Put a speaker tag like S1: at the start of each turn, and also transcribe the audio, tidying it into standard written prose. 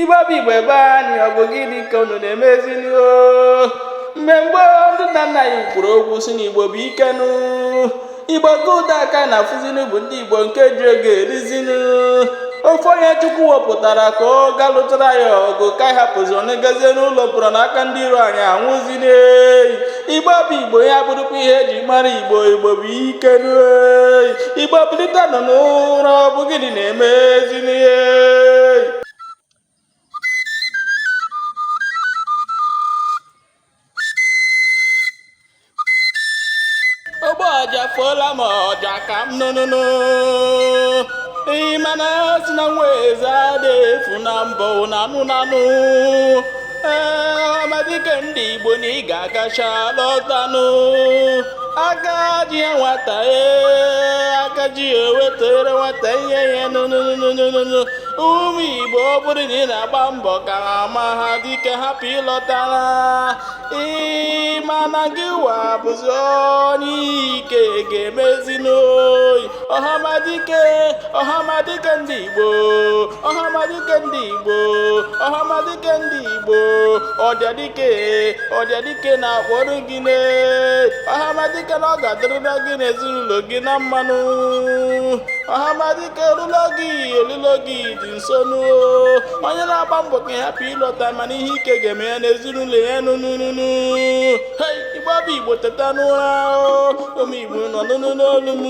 S1: Igbo bụ Igbo ebe anyị ọ bụ gịnị ka unu na-emezini mgbe ndị nna nna anyị kwuru okwu si n'Igbo bụ ikenu Igbo ka ụda aka na-afụzinu bụ ndị Igbo nke ji ego erizinu ofe onye Chukwu wepụtara ka ọ galụtara ya ọgụ ka hapụzi onegazie n'ụlọ mkpọrọ n'aka ndị iro anyị anwụzine Igbo bụ Igbo ya bụrụkwa ihe eji mara Igbo Igbo bụ ikenu Igbo bilite nọ n'ụra ọ bụ gịnị na-emezini ogbe ọja fụọla m ọja ka m nụnụnụ mana si na nwa eze adịghị efu na mbọ nanụ amadike ndị Igbo na ị ga-agacha lọtanụ agaji ya nwata agaji ya wetara nwata ihe ya nụnụnụnụnụ ụmụ Igbo ọ bụrụ na ị na-agba mbọ ka ama ha dike hapụ ịlọtara mana gị wa bụzi onye ike ga-emezi n'oyi ọhamadike ndị Igbo ọhamadike ndị Igbo ọhamadike ndị Igbo ọdịadike na-akpọrọ gị ọhamadike na ọ ga-adịrịra gị n'ezinụlọ gị na mmanụ ọhamadike elulo gị dị nso onye na-agba mbọ ka hapụ ịlọta mana ihe ike ga-eme ya n'ezinụlọ ya nụnụnụnụ Igbo bụ Igbo teta n'ụra ụmụ Igbo nọ n'olu m